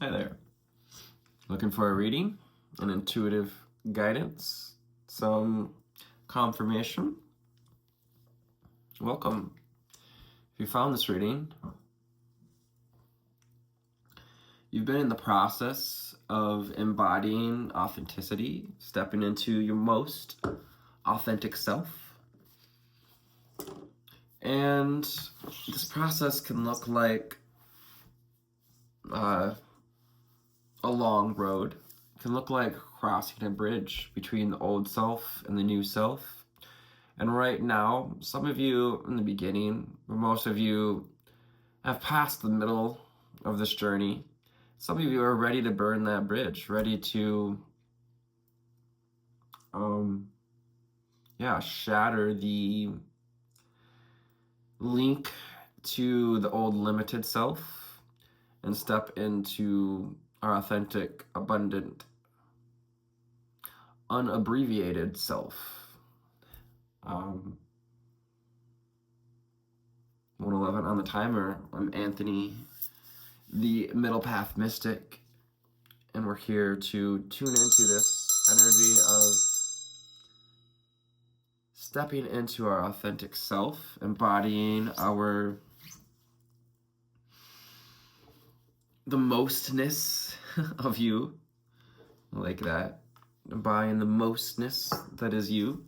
Hi there. Looking for a reading, an intuitive guidance, some confirmation? Welcome. If you found this reading, you've been in the process of embodying authenticity, stepping into your most authentic self. And this process can look like a long road. It can look like crossing a bridge between the old self and the new self. And right now, some of you in the beginning, but most of you have passed the middle of this journey. Some of you are ready to burn that bridge, ready to shatter the link to the old limited self and step into our authentic, abundant, unabbreviated self. 111 on the timer. I'm Anthony, the Middle Path Mystic, and we're here to tune into this energy of stepping into our authentic self, embodying the mostness of you, like that, embodying the mostness that is you.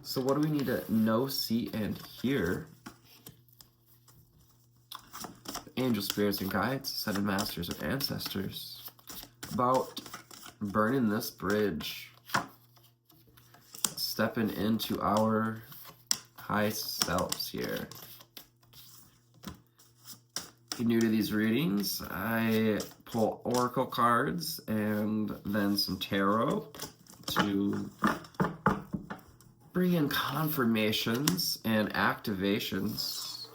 So what do we need to know, see, and hear? Angel spirits and guides, ascended masters or ancestors, about burning this bridge, stepping into our high selves here. If you're new to these readings, I pull oracle cards and then some tarot to bring in confirmations and activations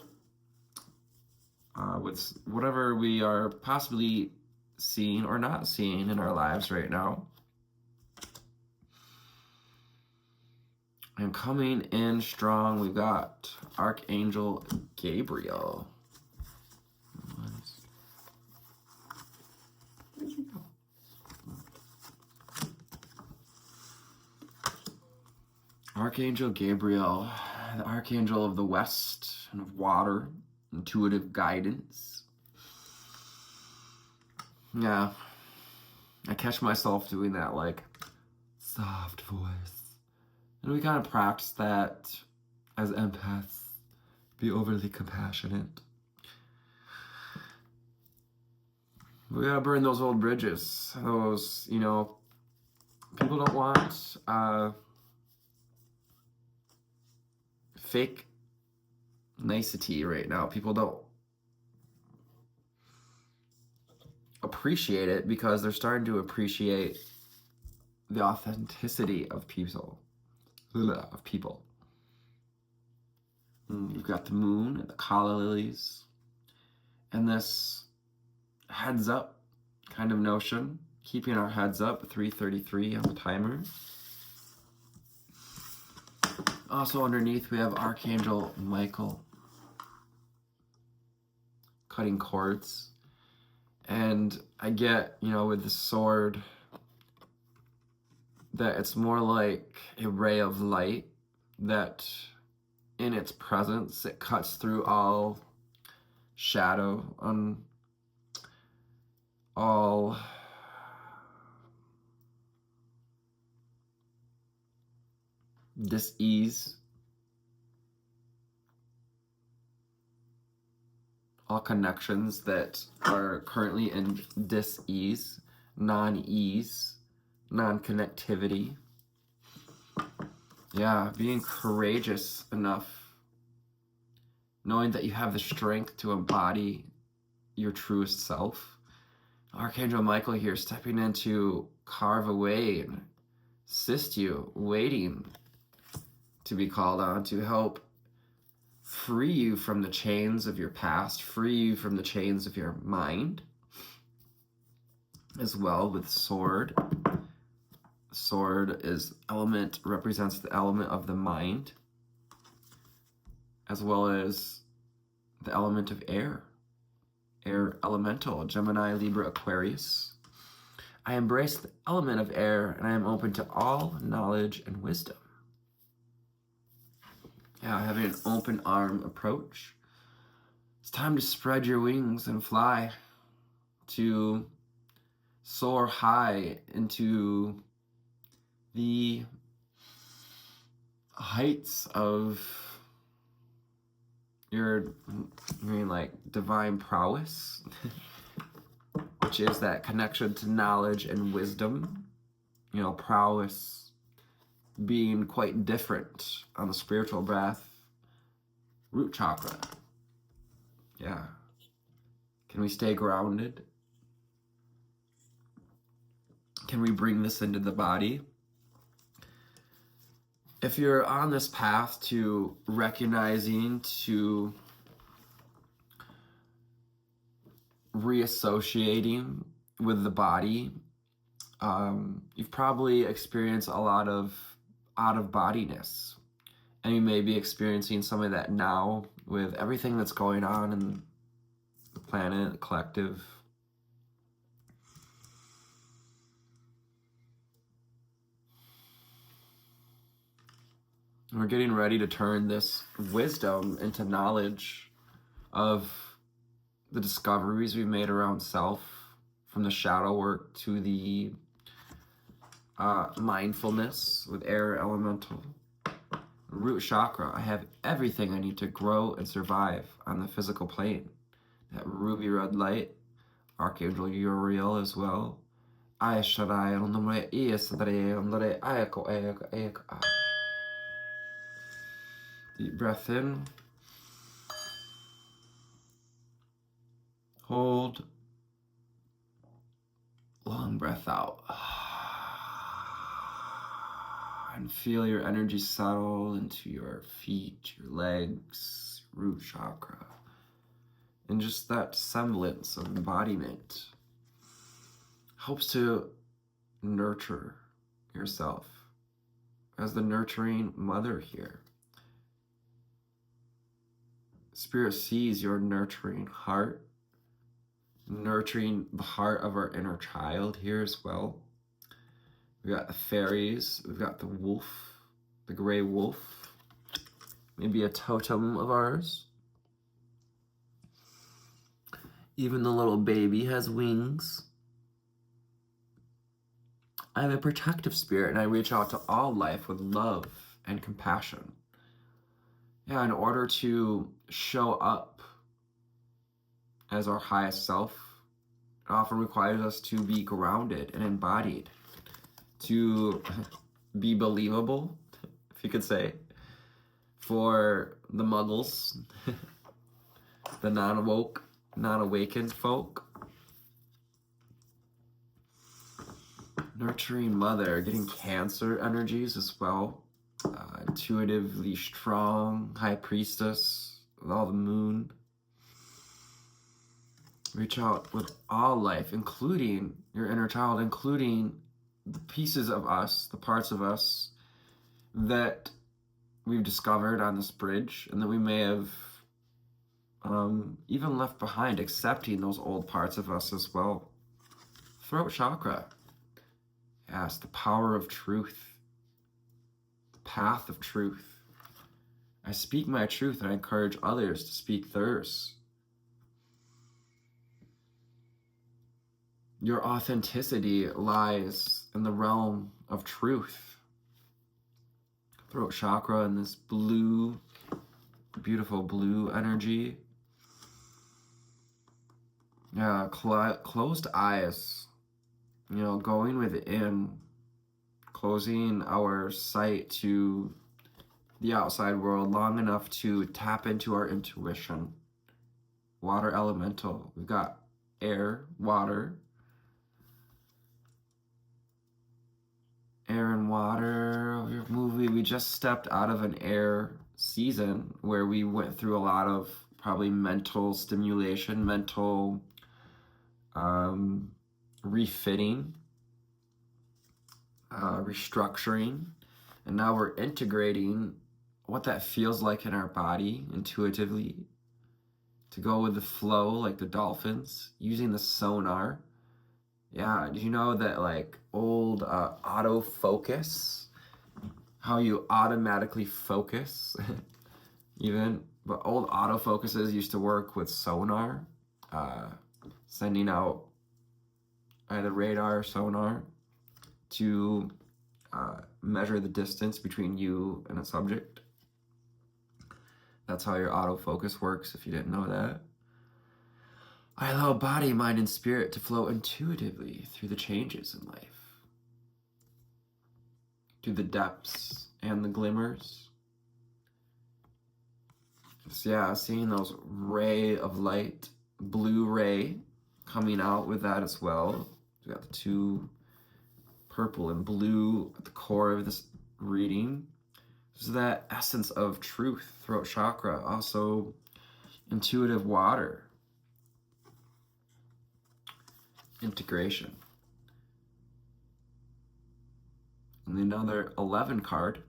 with whatever we are possibly seeing or not seeing in our lives right now. And coming in strong, we've got Archangel Gabriel. Where'd you go? Archangel Gabriel, the Archangel of the West and of water, intuitive guidance. Yeah, I catch myself doing that like soft voice. And we kind of practice that as empaths, be overly compassionate. We gotta burn those old bridges. Those, people don't want fake nicety right now. People don't appreciate it because they're starting to appreciate the authenticity of people. You've got the moon and the calla lilies and this heads up kind of notion, keeping our heads up, 3:33 on the timer. Also underneath we have Archangel Michael cutting cords. And I get, with the sword, that it's more like a ray of light that in its presence, it cuts through all shadow, all dis-ease, all connections that are currently in dis-ease, non-ease, non-connectivity. Yeah, being courageous enough, knowing that you have the strength to embody your truest self. Archangel Michael here stepping in to carve away and assist you, waiting to be called on to help free you from the chains of your past, free you from the chains of your mind, as well with sword. Sword represents the element of the mind, as well as the element of air. air elemental, Gemini, Libra, Aquarius. I embrace the element of air, and I am open to all knowledge and wisdom. Yeah, having an open arm approach. It's time to spread your wings and fly, to soar high into the heights of your, like, divine prowess, which is that connection to knowledge and wisdom. Prowess being quite different on the spiritual breath. Root chakra. Yeah. Can we stay grounded? Can we bring this into the body? If you're on this path to recognizing, to reassociating with the body, you've probably experienced a lot of out-of-bodiness. And you may be experiencing some of that now with everything that's going on in the planet, the collective. We're getting ready to turn this wisdom into knowledge of the discoveries we've made around self, from the shadow work to the mindfulness with air elemental. Root chakra. I have everything I need to grow and survive on the physical plane. That ruby red light, Archangel Uriel as well. Deep breath in. Hold. Long breath out. And feel your energy settle into your feet, your legs, root chakra. And just that semblance of embodiment helps to nurture yourself as the nurturing mother here. Spirit sees your nurturing heart, nurturing the heart of our inner child here as well. We've got the fairies, we've got the wolf, the gray wolf, maybe a totem of ours. Even the little baby has wings. I have a protective spirit, and I reach out to all life with love and compassion. Yeah, in order to show up as our highest self, it often requires us to be grounded and embodied, to be believable, if you could say, for the muggles, the non-woke, non-awakened folk. Nurturing mother, getting Cancer energies as well. Intuitively strong, high priestess with all the moon. Reach out with all life, including your inner child, including the pieces of us, the parts of us that we've discovered on this bridge and that we may have even left behind, accepting those old parts of us as well. Throat chakra. Yes, the power of truth, the path of truth. I speak my truth and I encourage others to speak theirs. Your authenticity lies in the realm of truth. Throat chakra and this blue, beautiful blue energy. Yeah, closed eyes. Going within, closing our sight to the outside world long enough to tap into our intuition. Water elemental. We've got air, water. Air and water. We just stepped out of an air season where we went through a lot of probably mental stimulation, mental refitting, restructuring, and now we're integrating what that feels like in our body intuitively to go with the flow like the dolphins, using the sonar. Yeah, did you know that like old autofocus, how you automatically focus, even, but old autofocuses used to work with sonar, sending out either radar or sonar to measure the distance between you and a subject. That's how your autofocus works, if you didn't know that. I allow body, mind, and spirit to flow intuitively through the changes in life, through the depths and the glimmers. Just, yeah, seeing those ray of light, blue ray coming out with that as well. We got the two purple and blue at the core of this reading. So that essence of truth, throat chakra, also intuitive water, integration. And another 11 card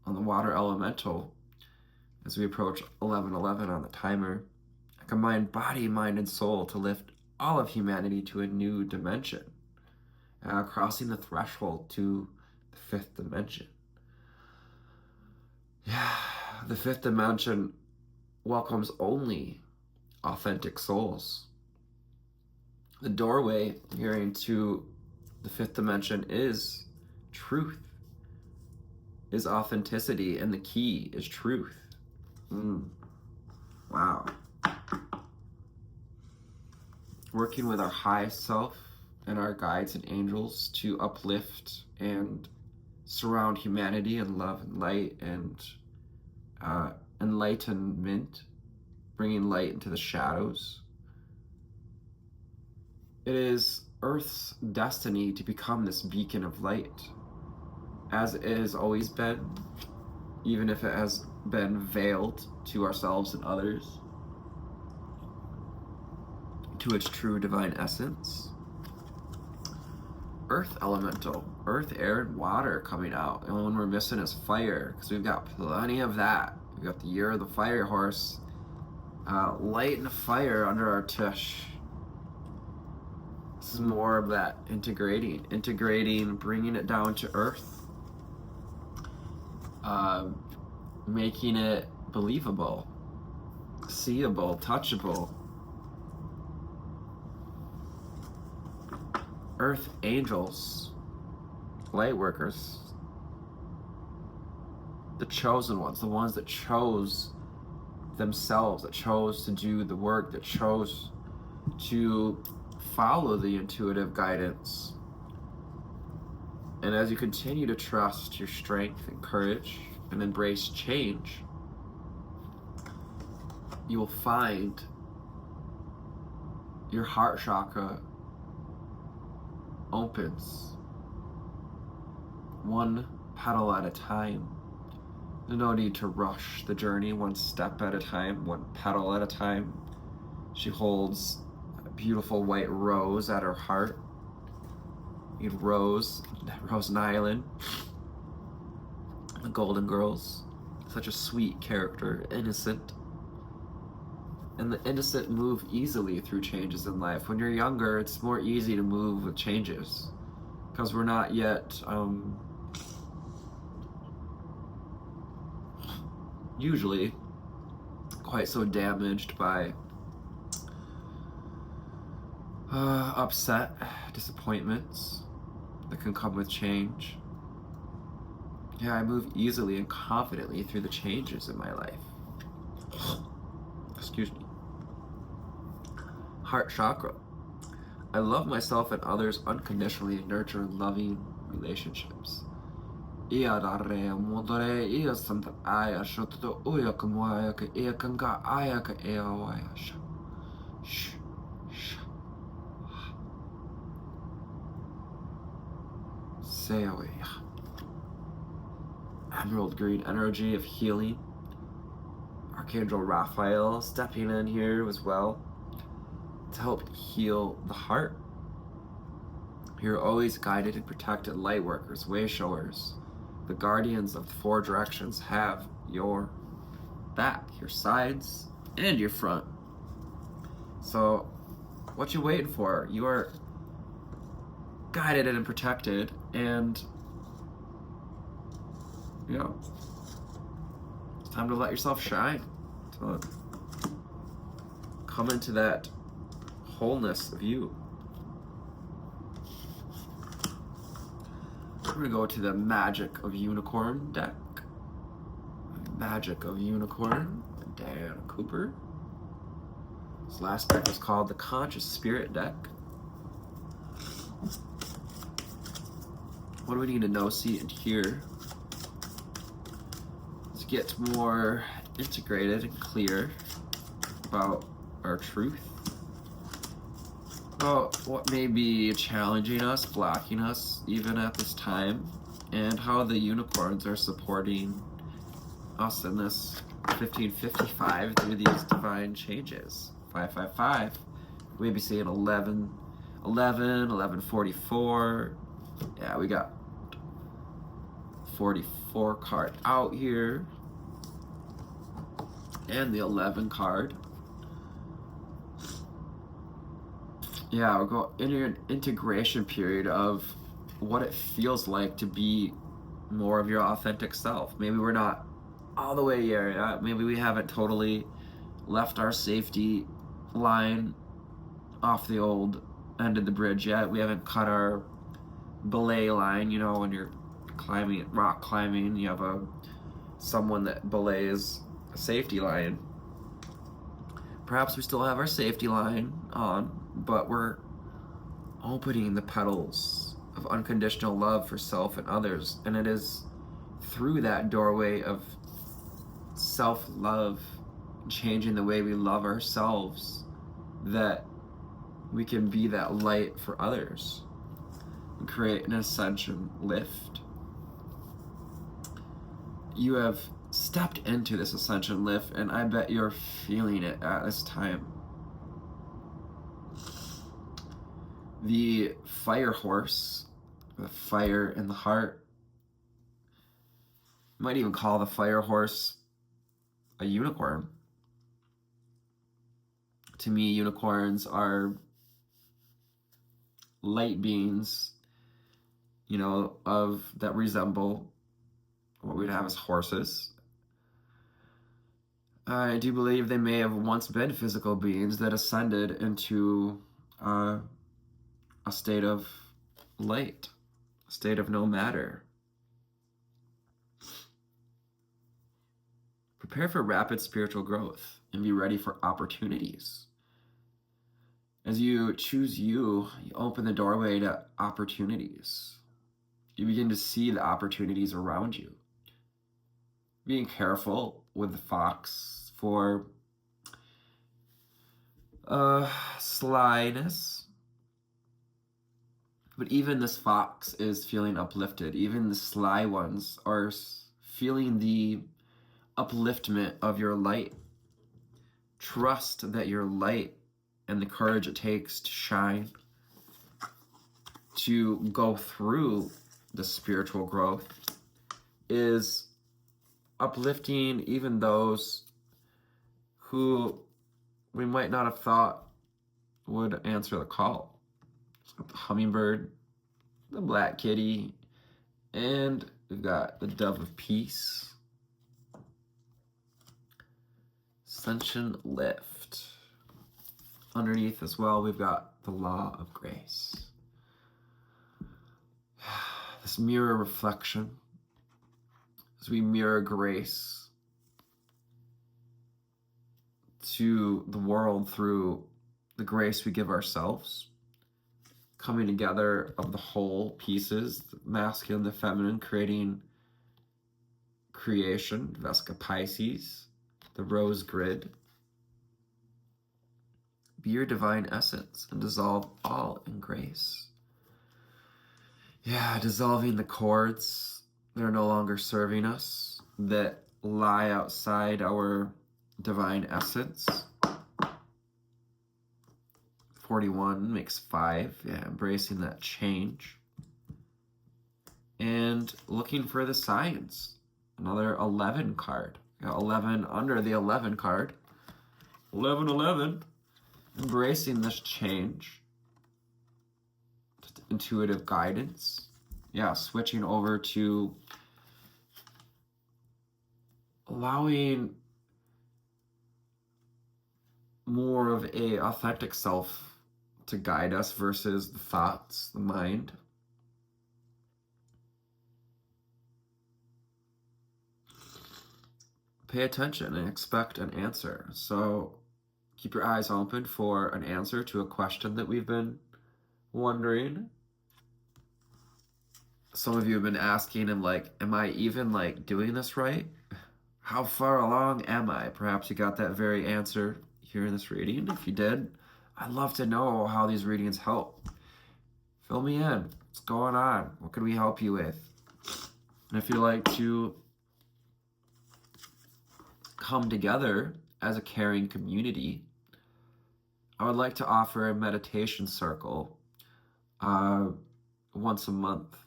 on the water elemental as we approach 11:11 on the timer. I combine body, mind, and soul to lift all of humanity to a new dimension, crossing the threshold to the fifth dimension. Yeah, the fifth dimension welcomes only authentic souls. The doorway here into the fifth dimension is truth, is authenticity, and the key is truth. Wow. Working with our highest self and our guides and angels to uplift and surround humanity in love and light and enlightenment, bringing light into the shadows. It is Earth's destiny to become this beacon of light, as it has always been, even if it has been veiled to ourselves and others, to its true divine essence. Earth elemental, earth, air, and water coming out. The only one we're missing is fire, because we've got plenty of that. We've got the year of the fire horse, light and fire under our tush. This is more of that integrating, bringing it down to earth, making it believable, seeable, touchable. Earth angels, light workers, the chosen ones, the ones that chose themselves, that chose to do the work, that chose to follow the intuitive guidance. And as you continue to trust your strength and courage and embrace change, you will find your heart chakra opens one petal at a time. There's no need to rush the journey, one step at a time, one petal at a time. She holds a beautiful white rose at her heart. Rose Nyland, the Golden Girls, such a sweet character, innocent. And the innocent move easily through changes in life. When you're younger, it's more easy to move with changes because we're not yet usually quite so damaged by upset, disappointments that can come with change. Yeah, I move easily and confidently through the changes in my life. Excuse me. Heart chakra. I love myself and others unconditionally and nurture loving relationships. Emerald green energy of healing. Archangel Raphael stepping in here as well to help heal the heart. You're always guided and protected. Light workers, way showers, the guardians of the four directions have your back, your sides, and your front. So, what you waiting for? You are guided and protected, and you know, it's time to let yourself shine. To come into that wholeness of you. We're gonna go to the Magic of Unicorn deck. Magic of Unicorn, Dan Cooper. This last deck is called the Conscious Spirit deck. What do we need to know, see, and hear to get more integrated and clear about our truth? About what may be challenging us, blocking us, even at this time, and how the unicorns are supporting us in this 1555 through these divine changes. 555, we may be seeing 11, 1144. Yeah, we got 44 card out here, and the 11 card. Yeah, we'll go into an integration period of what it feels like to be more of your authentic self. Maybe we're not all the way there yet. Maybe we haven't totally left our safety line off the old end of the bridge yet. We haven't cut our belay line. You know, when you're climbing, rock climbing, you have someone that belays a safety line. Perhaps we still have our safety line on, but we're opening the petals of unconditional love for self and others. And it is through that doorway of self-love, changing the way we love ourselves, that we can be that light for others and create an ascension lift. You have stepped into this ascension lift, and I bet you're feeling it at this time. The fire horse, the fire in the heart, you might even call the fire horse a unicorn. To me, unicorns are light beings, you know, of that resemble what we'd have as horses. I do believe they may have once been physical beings that ascended into a state of light, a state of no matter. Prepare for rapid spiritual growth and be ready for opportunities. As you choose you open the doorway to opportunities. You begin to see the opportunities around you. Being careful with the fox for slyness. But even this fox is feeling uplifted. Even the sly ones are feeling the upliftment of your light. Trust that your light and the courage it takes to shine, to go through the spiritual growth, is uplifting even those who we might not have thought would answer the call. So the hummingbird, the black kitty, and we've got the dove of peace. Ascension lift. Underneath as well, we've got the law of grace. This mirror reflection, as we mirror grace to the world through the grace we give ourselves, coming together of the whole pieces, the masculine, the feminine, creating creation, Vesica Pisces, the rose grid. Be your divine essence and dissolve all in grace. Yeah, dissolving the cords that are no longer serving us, that lie outside our divine essence. 41 makes 5, yeah, embracing that change. And looking for the signs, another 11 card. Got 11 under the 11 card. 11. Embracing this change. Just intuitive guidance. Yeah, switching over to allowing more of a authentic self to guide us versus the thoughts, the mind. Pay attention and expect an answer. So keep your eyes open for an answer to a question that we've been wondering. Some of you have been asking, and like, am I even like doing this right? How far along am I? Perhaps you got that very answer here in this reading. If you did, I'd love to know how these readings help. Fill me in. What's going on? What can we help you with? And if you'd like to come together as a caring community, I would like to offer a meditation circle once a month,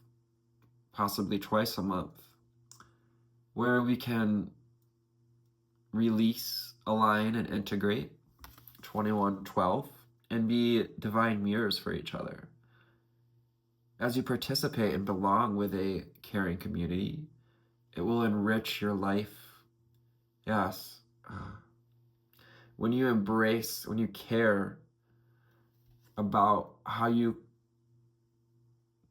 possibly twice a month, where we can release, align, and integrate 2112 and be divine mirrors for each other. As you participate and belong with a caring community, it will enrich your life. Yes. When you embrace, when you care about how you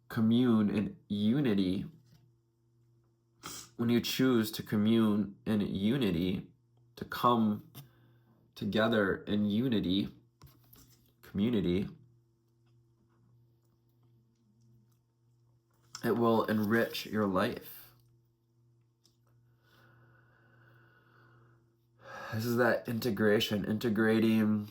commune in unity, when you choose to commune in unity, to come together in unity, community, it will enrich your life. This is that integration, integrating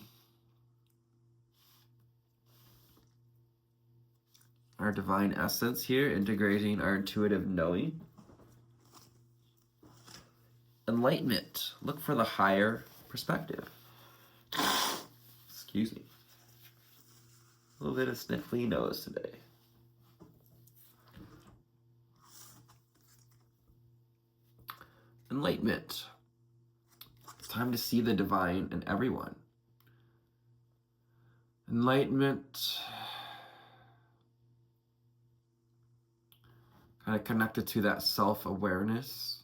our divine essence here, integrating our intuitive knowing. Enlightenment. Look for the higher perspective. Excuse me. A little bit of sniffly nose today. Enlightenment. It's time to see the divine in everyone. Enlightenment, kind of connected to that self-awareness,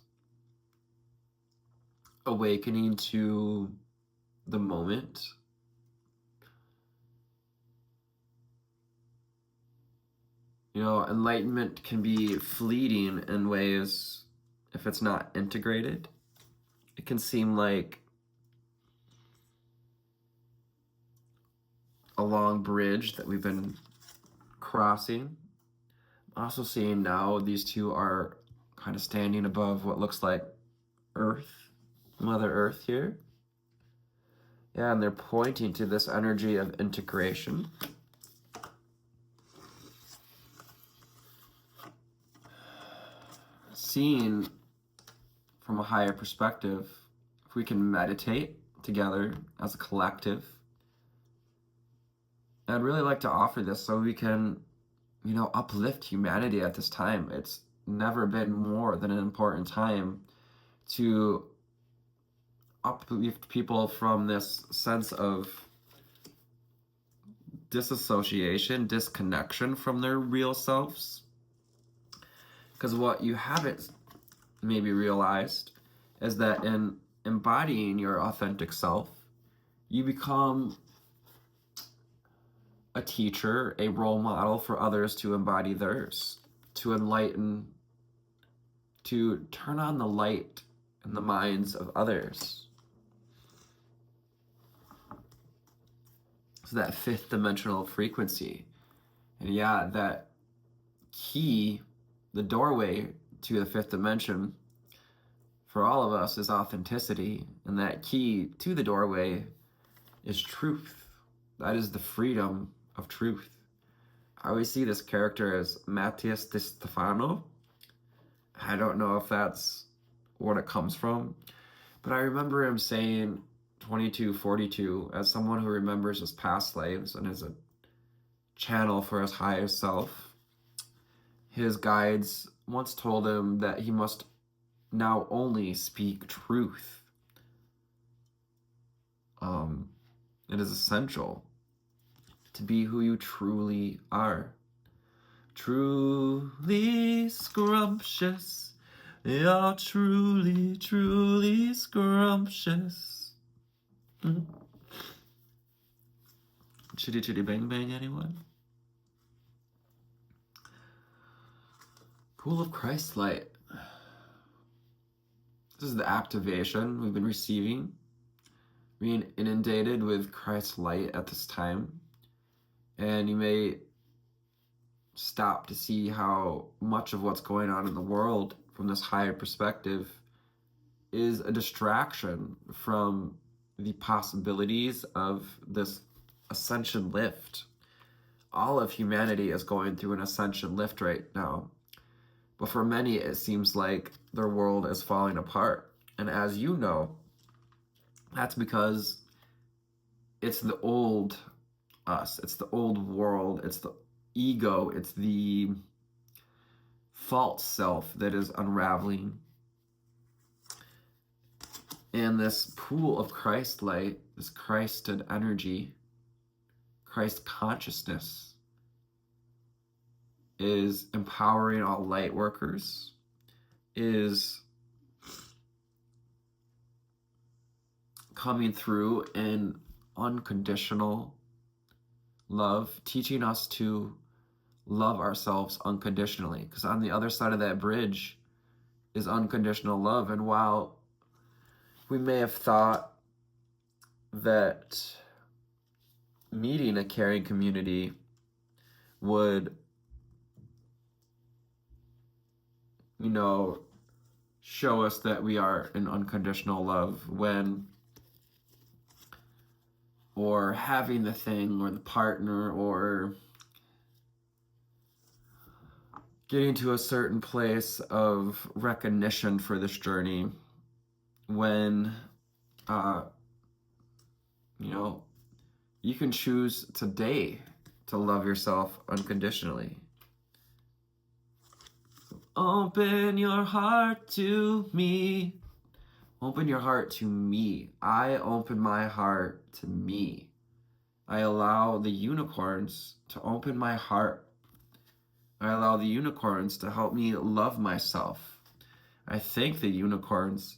awakening to the moment. You know, enlightenment can be fleeting in ways if it's not integrated. It can seem like a long bridge that we've been crossing. I'm also seeing now these two are kind of standing above what looks like Earth, Mother Earth here. Yeah, and they're pointing to this energy of integration. Seeing from a higher perspective, if we can meditate together as a collective. I'd really like to offer this so we can, you know, uplift humanity at this time. It's never been more than an important time to uplift people from this sense of disassociation, disconnection from their real selves. Because what you haven't maybe realized is that in embodying your authentic self, you become a teacher, a role model for others to embody theirs, to enlighten, to turn on the light in the minds of others. So that fifth dimensional frequency. And yeah, that key, the doorway to the fifth dimension for all of us is authenticity. And that key to the doorway is truth. That is the freedom of truth. I always see this character as Matthias Di Stefano. I don't know if that's what it comes from, but I remember him saying 2242 as someone who remembers his past lives and is a channel for his highest self. His guides once told him that he must now only speak truth. It is essential to be who you truly are. Truly scrumptious. You're truly, truly scrumptious. Chitty chitty bang bang, anyone? Pool of Christ light. This is the activation we've been receiving. Being inundated with Christ's light at this time. And you may stop to see how much of what's going on in the world from this higher perspective is a distraction from the possibilities of this ascension lift. All of humanity is going through an ascension lift right now. But for many, it seems like their world is falling apart. And as you know, that's because it's the old us. It's the old world. It's the ego. It's the false self that is unraveling. And this pool of Christ light, this Christed energy, Christ consciousness, is empowering all light workers, is coming through in unconditional love, teaching us to love ourselves unconditionally. Because on the other side of that bridge is unconditional love. And while we may have thought that meeting a caring community would, show us that we are in unconditional love or having the thing or the partner or getting to a certain place of recognition for this journey when, you can choose today to love yourself unconditionally. Open your heart to me. Open your heart to me. I open my heart to me. I allow the unicorns to open my heart. I allow the unicorns to help me love myself. I thank the unicorns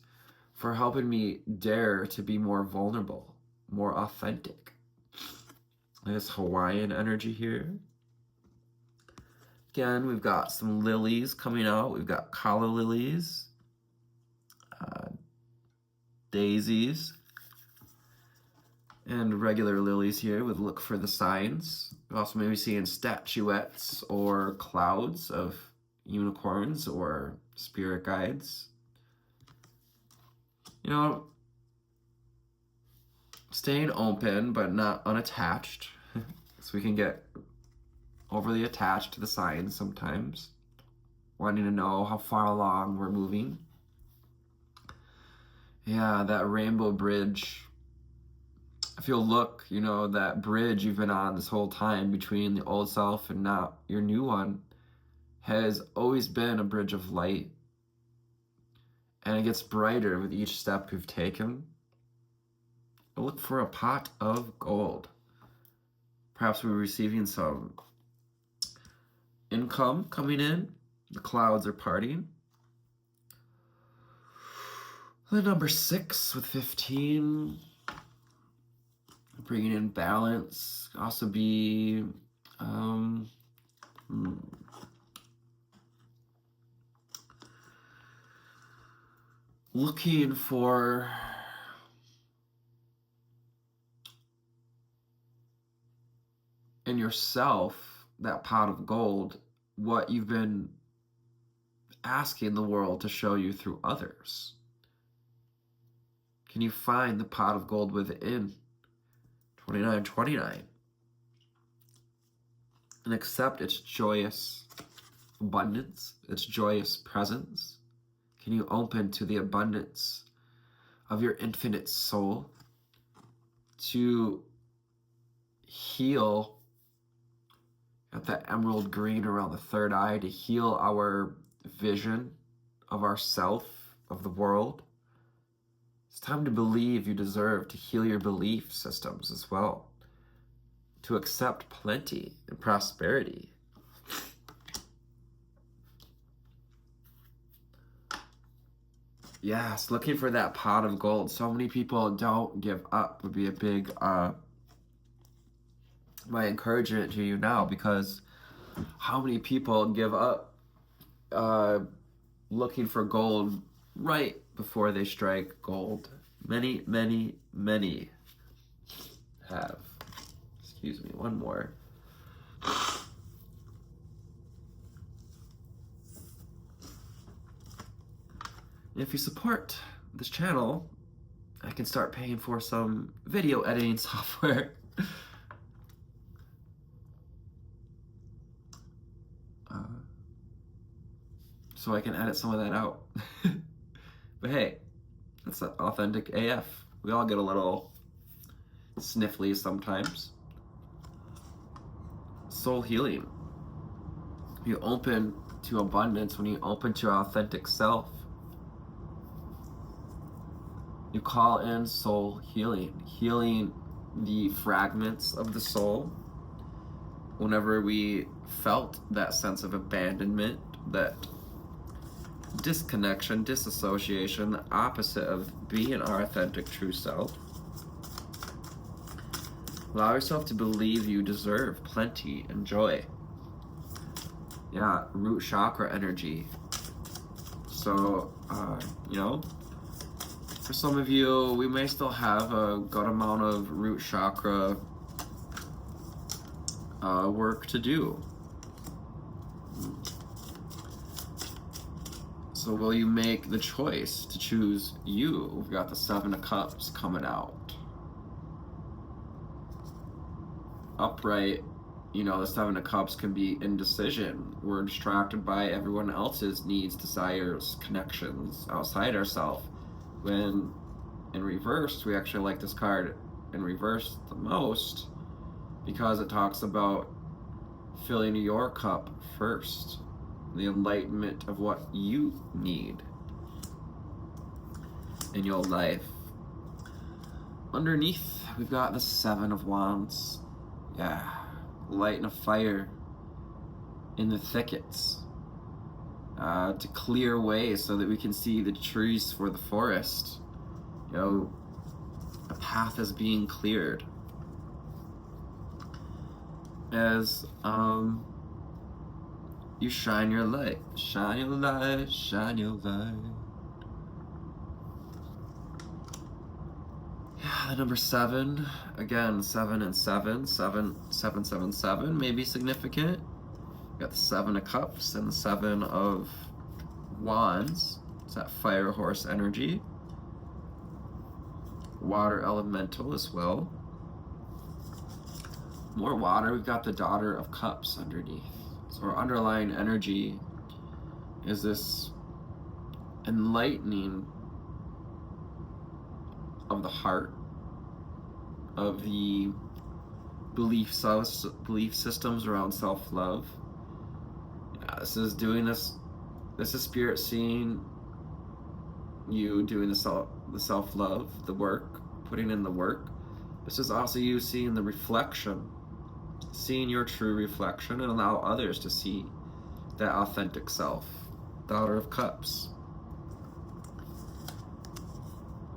for helping me dare to be more vulnerable, more authentic. This Hawaiian energy here. Again, we've got some lilies coming out. We've got calla lilies, daisies, and regular lilies here with look for the signs. We're also maybe seeing statuettes or clouds of unicorns or spirit guides. Staying open but not unattached. So we can get overly attached to the signs sometimes, wanting to know how far along we're moving. Yeah, that rainbow bridge. If you'll look, that bridge you've been on this whole time between the old self and now your new one has always been a bridge of light. And it gets brighter with each step you've taken. Look for a pot of gold. Perhaps we're receiving some income coming in. The clouds are parting. The number 6 with 15. Bringing in balance. Also be looking for in yourself that pot of gold, what you've been asking the world to show you through others. Can you find the pot of gold within? 2929. And accept its joyous abundance, its joyous presence. Can you open to the abundance of your infinite soul to heal at that emerald green around the third eye, to heal our vision of ourself, of the world. It's time to believe you deserve to heal your belief systems as well, to accept plenty and prosperity. Yes, looking for that pot of gold. So many people don't give up would be a big, my encouragement to you now, because how many people give up looking for gold right before they strike gold? Many, many, many have. Excuse me, one more. If you support this channel, I can start paying for some video editing software. So I can edit some of that out. But hey, that's authentic AF. We all get a little sniffly sometimes. Soul healing. You open to abundance when you open to your authentic self. You call in soul healing, healing the fragments of the soul. Whenever we felt that sense of abandonment, that disconnection, disassociation, the opposite of being our authentic true self. Allow yourself to believe you deserve plenty and joy. Yeah, root chakra energy. So, you know, for some of you, we may still have a good amount of root chakra work to do. So will you make the choice to choose you? We've got the Seven of Cups coming out. Upright, you know, the Seven of Cups can be indecision. We're distracted by everyone else's needs, desires, connections outside ourselves. When in reverse, we actually like this card in reverse the most because it talks about filling your cup first. The enlightenment of what you need in your life. Underneath, we've got the Seven of Wands. Yeah, lighting a fire in the thickets to clear way so that we can see the trees for the forest. You know, a path is being cleared. As you shine your light, shine your light, shine your light. Yeah, the number 7, again, 7 and 7, 7, 7, 7, 7 may be significant. You got the 7 of Cups and the 7 of Wands. It's that fire horse energy. Water elemental as well. More water, we've got the Daughter of Cups underneath. So our underlying energy is this enlightening of the heart, of the belief systems around self-love. Yeah, this is doing this. This is Spirit seeing you doing the self-love, the work, putting in the work. This is also you seeing the reflection, seeing your true reflection, and allow others to see that authentic self. Daughter of Cups.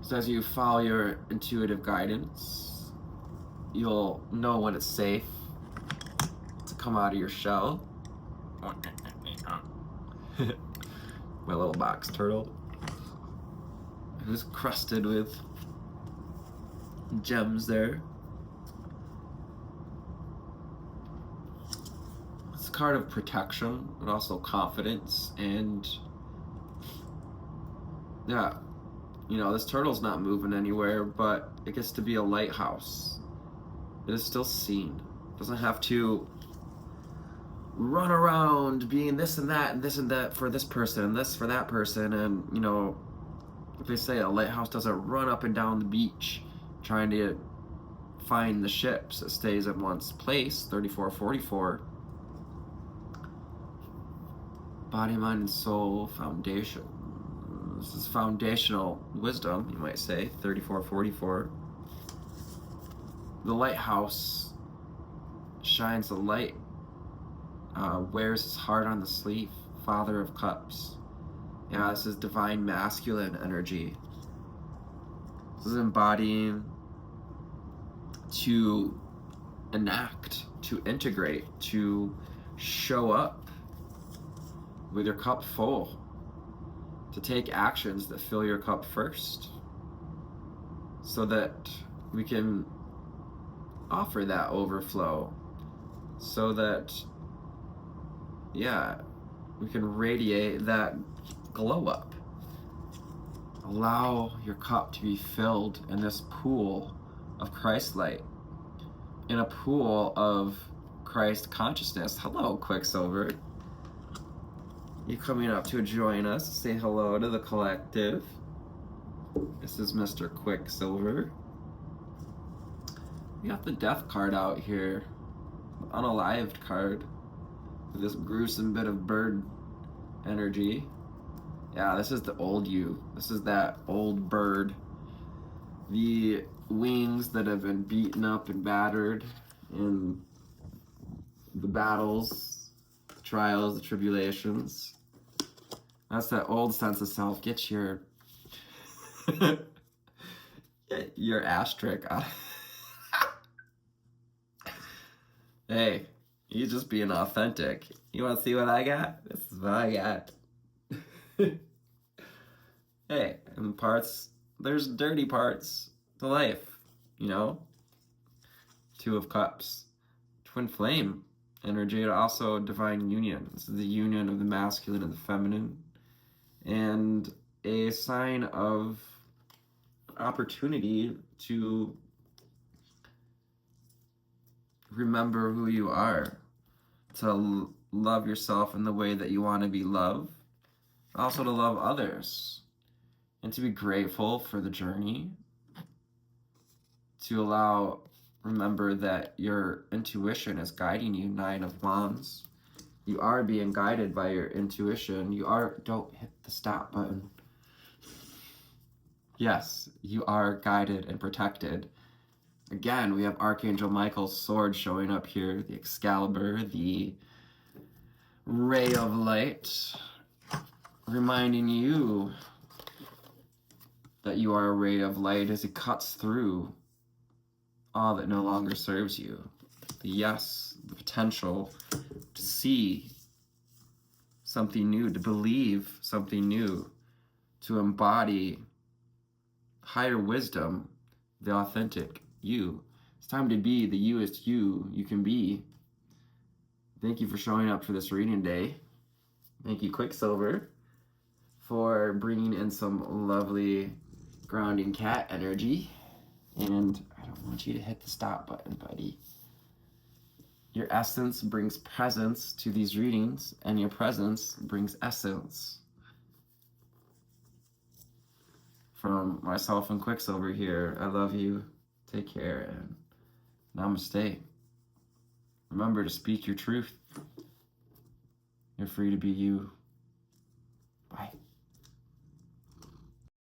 So as you follow your intuitive guidance, you'll know when it's safe to come out of your shell. My little box turtle, who's crusted with gems there. It's a card of protection, but also confidence, and yeah, you know, this turtle's not moving anywhere, but it gets to be a lighthouse. It is still seen. It doesn't have to run around being this and that for this person and this for that person. And you know, they say a lighthouse doesn't run up and down the beach trying to find the ships. It stays in one place. 3444. Body, mind, and soul foundation. This is foundational wisdom, you might say. 3444. The lighthouse shines the light, wears his heart on the sleeve. Father of Cups. Yeah, this is divine masculine energy. This is embodying to enact, to integrate, to show up with your cup full, to take actions that fill your cup first, so that we can offer that overflow, so that, yeah, we can radiate that glow up. Allow your cup to be filled in this pool of Christ light, in a pool of Christ consciousness. Hello, Quicksilver. You coming up to join us? Say hello to the collective. This is Mr. Quicksilver. We got the death card out here, unalived card, with this gruesome bit of bird energy. Yeah, this is the old you. This is that old bird. The wings that have been beaten up and battered in the battles, the trials, the tribulations. That's that old sense of self. Get your your asterisk out. Hey, you just being authentic. You want to see what I got? This is what I got. Hey, in parts, there's dirty parts to life, you know? Two of Cups. Twin flame energy, and also divine union. This is the union of the masculine and the feminine. And a sign of opportunity to remember who you are, to love yourself in the way that you want to be loved, also to love others, and to be grateful for the journey, to remember that your intuition is guiding you. 9 of Wands. You are being guided by your intuition. Don't hit the stop button. Yes, you are guided and protected. Again, we have Archangel Michael's sword showing up here, the Excalibur, the ray of light, reminding you that you are a ray of light as it cuts through all that no longer serves you. The potential to see something new, to believe something new, to embody higher wisdom, the authentic you. It's time to be the youest you can be. Thank you for showing up for this reading day. Thank you, Quicksilver, for bringing in some lovely grounding cat energy. And I don't want you to hit the stop button, buddy. Your essence brings presence to these readings, and your presence brings essence. From myself and Quicksilver here, I love you. Take care, and namaste. Remember to speak your truth. You're free to be you.